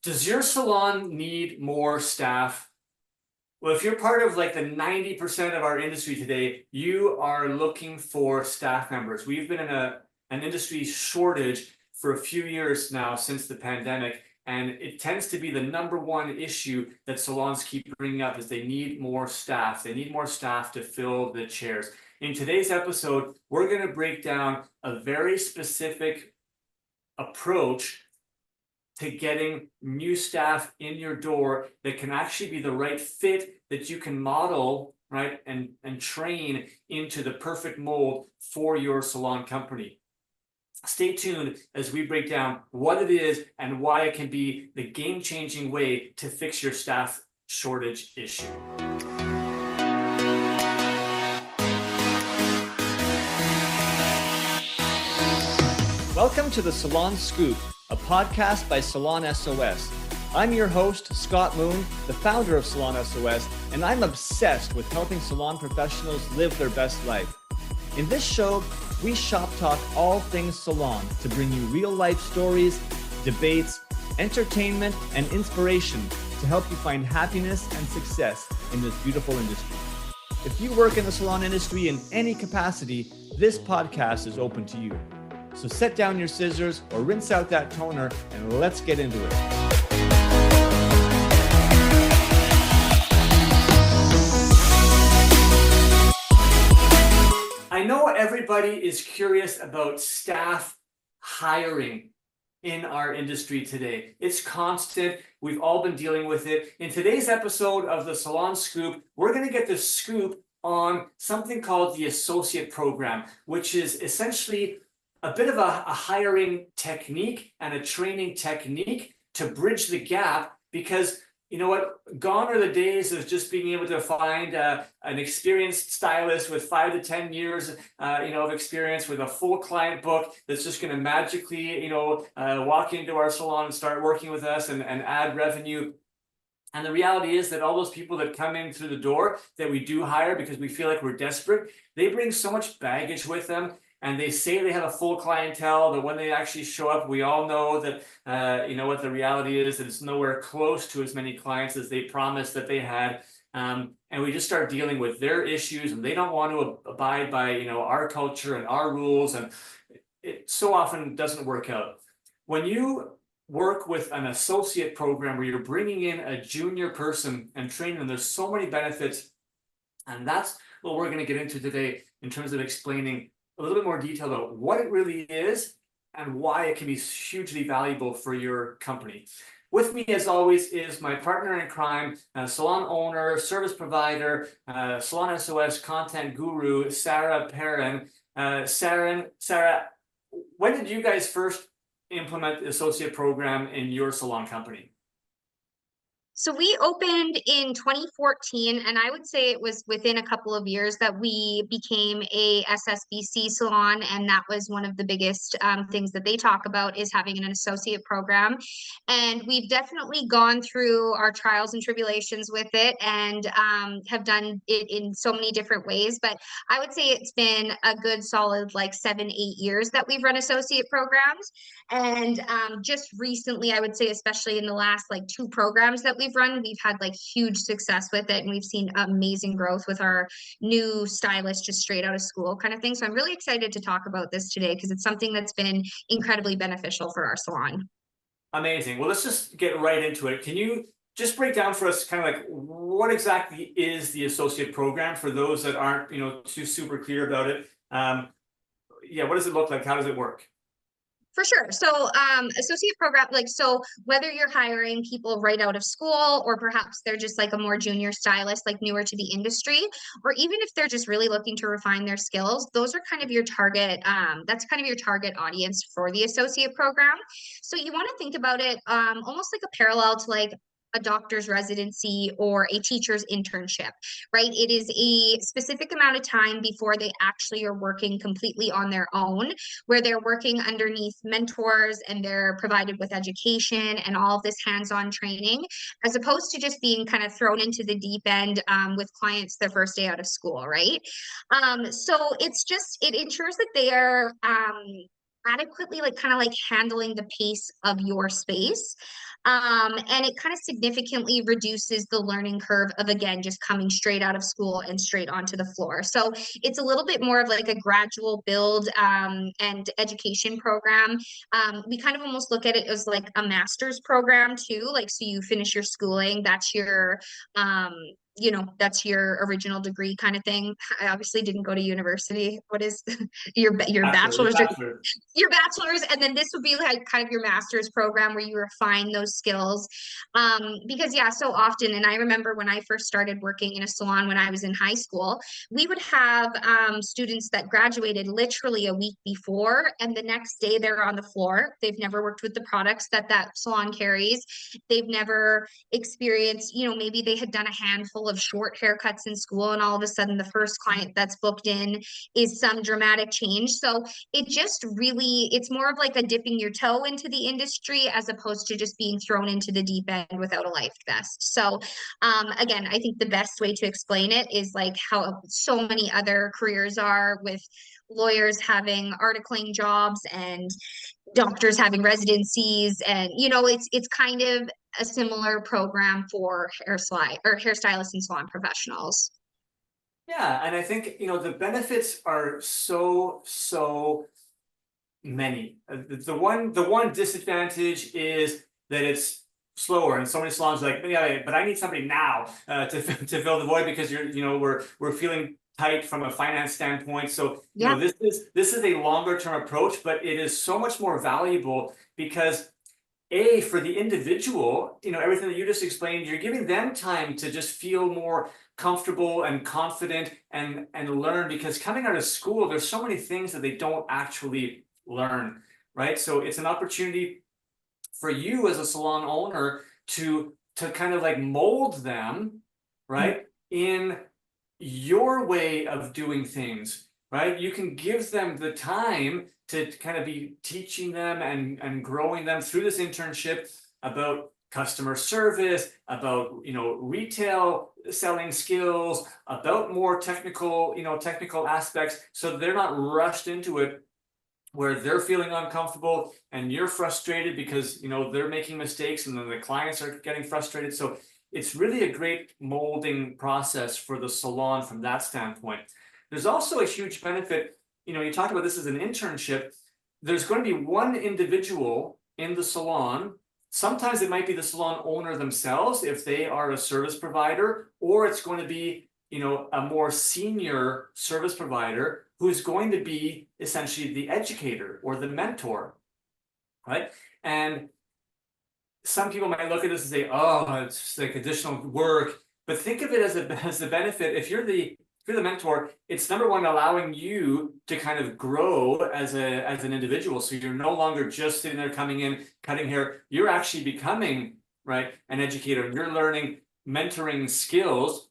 Does your salon need more staff? Well, if you're part of like the 90% of our industry today, you are looking for staff members. We've been in an industry shortage for a few years now since the pandemic, and it tends to be the number one issue that salons keep bringing up is they need more staff. They need more staff to fill the chairs. In today's episode, we're going to break down a very specific approach to getting new staff in your door that can actually be the right fit that you can model, right, and train into the perfect mold for your salon company. Stay tuned as we break down what it is and why it can be the game-changing way to fix your staff shortage issue. Welcome to the Salon Scoop, a podcast by Salon S.O.S. I'm your host, Scott Moon, the founder of Salon S.O.S., and I'm obsessed with helping salon professionals live their best life. In this show, we shop talk all things salon to bring you real-life stories, debates, entertainment, and inspiration to help you find happiness and success in this beautiful industry. If you work in the salon industry in any capacity, this podcast is open to you. So set down your scissors or rinse out that toner and let's get into it. I know everybody is curious about staff hiring in our industry today. It's constant. We've all been dealing with it. In today's episode of the Salon Scoop, we're going to get the scoop on something called the associate program, which is essentially a bit of a hiring technique and a training technique to bridge the gap, because you know what, gone are the days of just being able to find an experienced stylist with 5 to 10 years of experience with a full client book that's just going to magically walk into our salon and start working with us and add revenue. And the reality is that all those people that come in through the door that we do hire because we feel like we're desperate, they bring so much baggage with them. And they say they have a full clientele, but when they actually show up, we all know that, what the reality is, that it's nowhere close to as many clients as they promised that they had. And we just start dealing with their issues, and they don't want to abide by, our culture and our rules. And it so often doesn't work out. When you work with an associate program where you're bringing in a junior person and training them, there's so many benefits. And that's what we're going to get into today in terms of explaining a little bit more detail about what it really is and why it can be hugely valuable for your company. With me, as always, is my partner in crime, salon owner, service provider, Salon S.O.S content guru, Sarah Perrin. Sarah, when did you guys first implement the associate program in your salon company? So we opened in 2014, and I would say it was within a couple of years that we became a SSBC salon, and that was one of the biggest things that they talk about is having an associate program. And we've definitely gone through our trials and tribulations with it, and have done it in so many different ways. But I would say it's been a good solid like 7-8 years that we've run associate programs. And just recently, I would say, especially in the last like 2 programs that we've run, we've had like huge success with it, and we've seen amazing growth with our new stylists just straight out of school kind of thing. So I'm really excited to talk about this today because it's something that's been incredibly beneficial for our salon. Amazing. Well, let's just get right into it. Can you just break down for us kind of like what exactly is the associate program for those that aren't, too super clear about it? What does it look like? How does it work? For sure. So associate program, so whether you're hiring people right out of school, or perhaps they're just like a more junior stylist, like newer to the industry, or even if they're just really looking to refine their skills, those are kind of your target, that's kind of your target audience for the associate program. So you want to think about it almost like a parallel to like a doctor's residency or a teacher's internship, right? It is a specific amount of time before they actually are working completely on their own, where they're working underneath mentors and they're provided with education and all of this hands-on training, as opposed to just being kind of thrown into the deep end with clients their first day out of school, right? So it ensures that they are adequately, like kind of like handling the pace of your space. And it kind of significantly reduces the learning curve of, again, just coming straight out of school and straight onto the floor. So it's a little bit more of like a gradual build and education program. We kind of almost look at it as like a master's program too. Like, so you finish your schooling, that's your um, that's your original degree kind of thing. I obviously didn't go to university. What is your bachelor's degree? Bachelor. Your bachelor's, and then this would be like kind of your master's program where you refine those skills. Because yeah, so often, and I remember when I first started working in a salon when I was in high school, we would have students that graduated literally a week before, and the next day they're on the floor. They've never worked with the products that that salon carries. They've never experienced, maybe they had done a handful of short haircuts in school, and all of a sudden the first client that's booked in is some dramatic change. So it just really, it's more of like a dipping your toe into the industry as opposed to just being thrown into the deep end without a life vest. So again, I think the best way to explain it is like how so many other careers are, with lawyers having articling jobs and doctors having residencies, and it's kind of a similar program for hairstylists and salon professionals. Yeah, and I think, the benefits are so many. The one disadvantage is that it's slower, and so many salons are like, yeah, but I need somebody now to to fill the void, because we're feeling tight from a finance standpoint. So Yeah. this is a longer term approach, but it is so much more valuable because for the individual, everything that you just explained, you're giving them time to just feel more comfortable and confident and learn, because coming out of school, there's so many things that they don't actually learn, right? So it's an opportunity for you as a salon owner to kind of like mold them, right, in your way of doing things, right? You can give them the time to kind of be teaching them and growing them through this internship about customer service, about retail selling skills, about more technical aspects, so they're not rushed into it where they're feeling uncomfortable and you're frustrated because they're making mistakes, and then the clients are getting frustrated. So it's really a great molding process for the salon from that standpoint. There's also a huge benefit. You talked about this as an internship. There's going to be one individual in the salon. Sometimes it might be the salon owner themselves if they are a service provider, or it's going to be a more senior service provider who's going to be essentially the educator or the mentor, right? And some people might look at this and say, oh, it's just like additional work. But think of it as a benefit. If you're the mentor, it's number one, allowing you to kind of grow as an individual. So you're no longer just sitting there coming in, cutting hair. You're actually becoming, right, an educator. You're learning mentoring skills,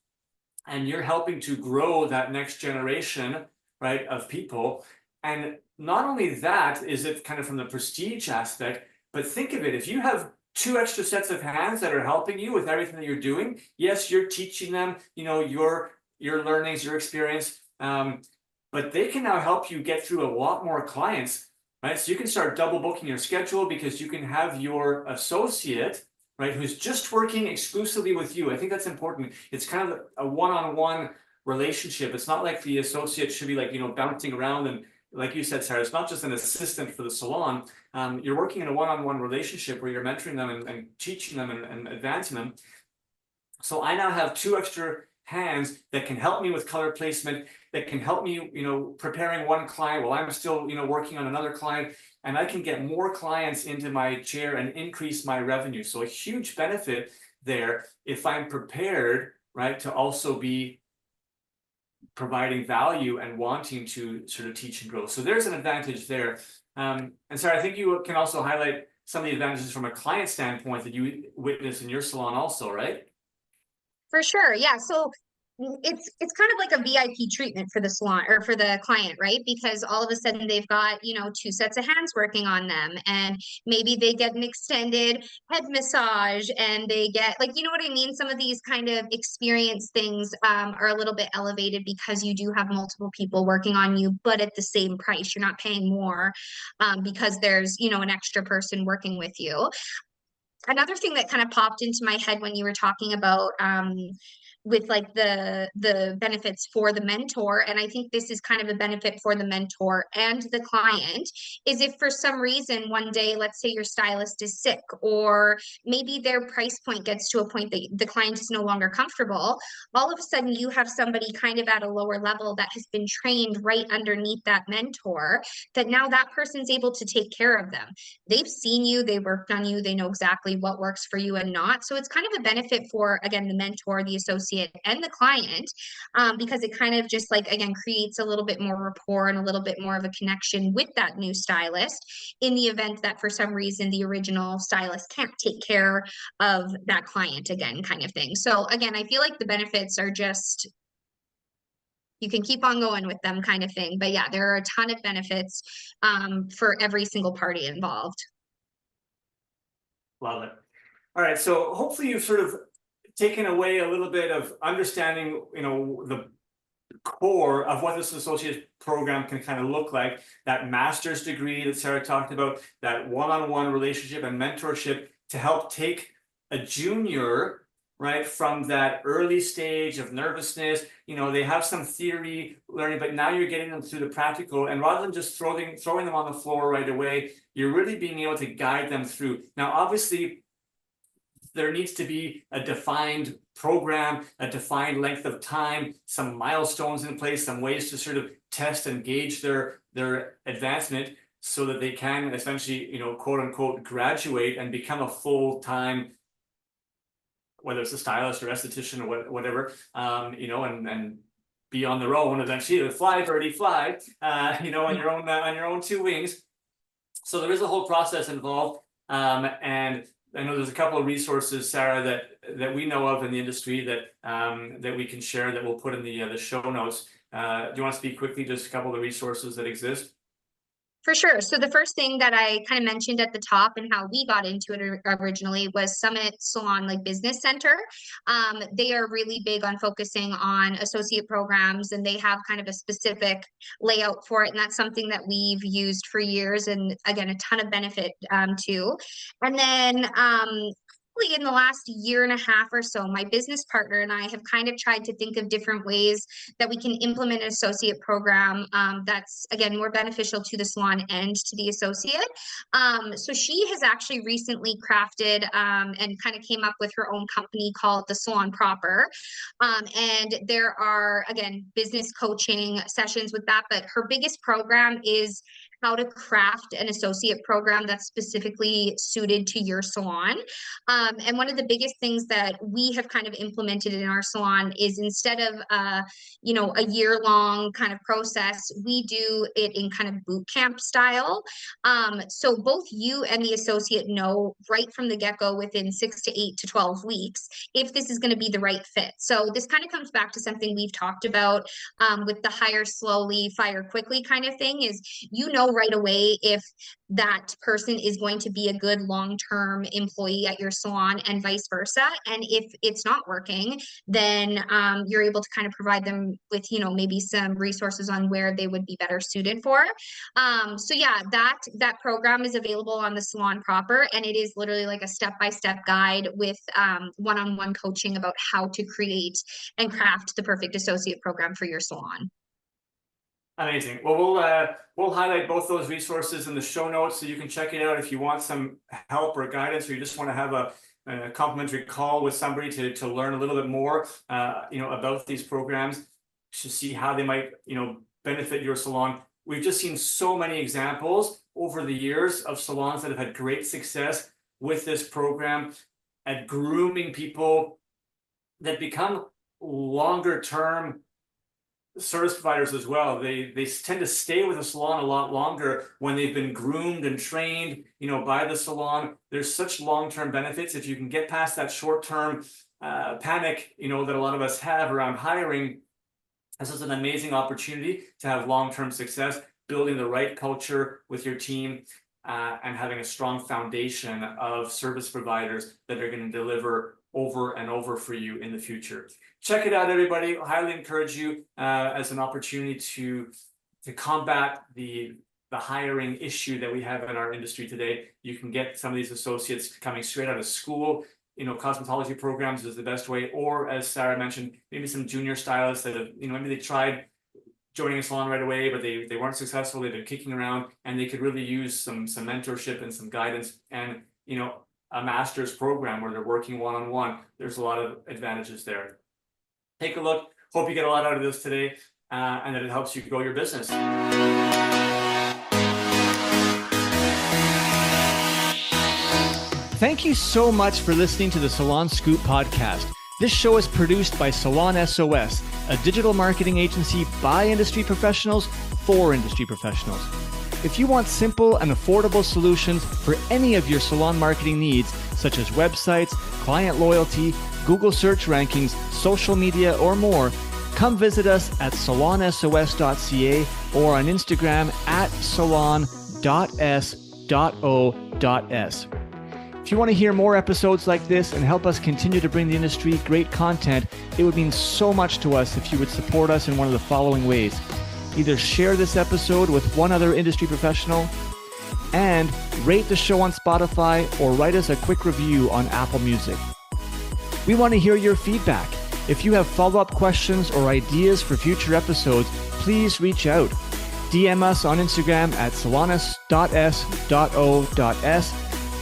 and you're helping to grow that next generation, right, of people. And not only that is it kind of from the prestige aspect, but think of it, if you have two extra sets of hands that are helping you with everything that you're doing, yes, you're teaching them, your learnings, your experience, but they can now help you get through a lot more clients, right? So you can start double booking your schedule because you can have your associate, right, who's just working exclusively with you. I think that's important. It's kind of a one-on-one relationship. It's not like the associate should be like, bouncing around, and like you said, Sarah, it's not just an assistant for the salon. You're working in a one-on-one relationship where you're mentoring them and teaching them and advancing them. So I now have two extra hands that can help me with color placement, that can help me, preparing one client while I'm still, working on another client, and I can get more clients into my chair and increase my revenue. So a huge benefit there if I'm prepared, right, to also be providing value and wanting to sort of teach and grow. So there's an advantage there. And Sarah, I think you can also highlight some of the advantages from a client standpoint that you witness in your salon also, right? For sure. Yeah. So it's kind of like a VIP treatment for the salon or for the client, right? Because all of a sudden they've got, you know, two sets of hands working on them, and maybe they get an extended head massage, and they get, like, you know what I mean? Some of these kind of experience things are a little bit elevated because you do have multiple people working on you, but at the same price. You're not paying more because there's, you know, an extra person working with you. Another thing that kind of popped into my head when you were talking about with like the benefits for the mentor, and I think this is kind of a benefit for the mentor and the client, is if for some reason one day, let's say your stylist is sick, or maybe their price point gets to a point that the client is no longer comfortable, all of a sudden you have somebody kind of at a lower level that has been trained right underneath that mentor, that now that person's able to take care of them. They've seen you, they worked on you, they know exactly what works for you and not. So it's kind of a benefit for, again, the mentor, the associate, and the client, because it kind of just like, again, creates a little bit more rapport and a little bit more of a connection with that new stylist in the event that for some reason the original stylist can't take care of that client again, kind of thing. So again, I feel like the benefits are just, you can keep on going with them, kind of thing. But yeah, there are a ton of benefits for every single party involved. Love it. All right, so hopefully you've sort of taken away a little bit of understanding, you know, the core of what this associate program can kind of look like. That master's degree that Sarah talked about, that one-on-one relationship and mentorship to help take a junior, right, from that early stage of nervousness. You know, they have some theory learning, but now you're getting them through the practical, and rather than just throwing them on the floor right away, you're really being able to guide them through. Now, obviously, there needs to be a defined program, a defined length of time, some milestones in place, some ways to sort of test and gauge their advancement, so that they can essentially, you know, quote unquote, graduate and become a full-time, whether it's a stylist or esthetician or whatever, you know, and be on their own eventually. Fly, birdie, fly, you know, on your own two wings. So there is a whole process involved, and I know there's a couple of resources, Sarah, that we know of in the industry that we can share, that we'll put in the show notes. Do you want to speak quickly just a couple of the resources that exist? For sure. So the first thing that I kind of mentioned at the top and how we got into it originally was Summit Salon like Business Center. They are really big on focusing on associate programs, and they have kind of a specific layout for it. And that's something that we've used for years, and again, a ton of benefit too. And then in the last year and a half or so, my business partner and I have kind of tried to think of different ways that we can implement an associate program that's, again, more beneficial to the salon and to the associate. So she has actually recently crafted and kind of came up with her own company called the Salon Proper. And there are, again, business coaching sessions with that, but her biggest program is how to craft an associate program that's specifically suited to your salon. And one of the biggest things that we have kind of implemented in our salon is, instead of you know, a year-long kind of process, we do it in kind of boot camp style. So both you and the associate know right from the get-go, within 6 to 8 to 12 weeks, if this is going to be the right fit. So this kind of comes back to something we've talked about with the hire slowly, fire quickly kind of thing, is, you know, right away if that person is going to be a good long-term employee at your salon, and vice versa. And if it's not working, then you're able to kind of provide them with, you know, maybe some resources on where they would be better suited for. So yeah, that program is available on the Salon Proper, and it is literally like a step-by-step guide with one-on-one coaching about how to create and craft the perfect associate program for your salon. Amazing. Well, we'll highlight both those resources in the show notes, so you can check it out if you want some help or guidance, or you just want to have a complimentary call with somebody to learn a little bit more, you know, about these programs, to see how they might, you know, benefit your salon. We've just seen so many examples over the years of salons that have had great success with this program at grooming people that become longer term service providers as well. They tend to stay with a salon a lot longer when they've been groomed and trained, you know, by the salon. There's such long-term benefits if you can get past that short-term panic, that a lot of us have around hiring, this is an amazing opportunity to have long-term success, building the right culture with your team, and having a strong foundation of service providers that are going to deliver over and over for you in the future. Check it out, everybody. I highly encourage you as an opportunity to combat the hiring issue that we have in our industry today. You can get some of these associates coming straight out of school. Cosmetology programs is the best way, or as Sarah mentioned, maybe some junior stylists that have, maybe they tried joining a salon right away, but they weren't successful. They've been kicking around, and they could really use some mentorship and some guidance, and a master's program where they're working one-on-one. There's a lot of advantages there. Take a look. Hope you get a lot out of this today, and that it helps you grow your business. Thank you so much for listening to the Salon Scoop podcast. This show is produced by Salon S.O.S, a digital marketing agency by industry professionals for industry professionals. If you want simple and affordable solutions for any of your salon marketing needs, such as websites, client loyalty, Google search rankings, social media, or more, come visit us at salonsos.ca or on Instagram at salon.s.o.s. If you want to hear more episodes like this and help us continue to bring the industry great content, it would mean so much to us if you would support us in one of the following ways. Either share this episode with one other industry professional, and rate the show on Spotify, or write us a quick review on Apple Music. We want to hear your feedback. If you have follow-up questions or ideas for future episodes, please reach out. DM us on Instagram at salonus.s.o.s,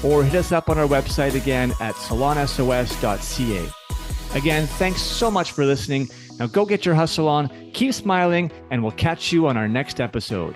or hit us up on our website again at salonsos.ca. Again, thanks so much for listening. Now go get your hustle on, keep smiling, and we'll catch you on our next episode.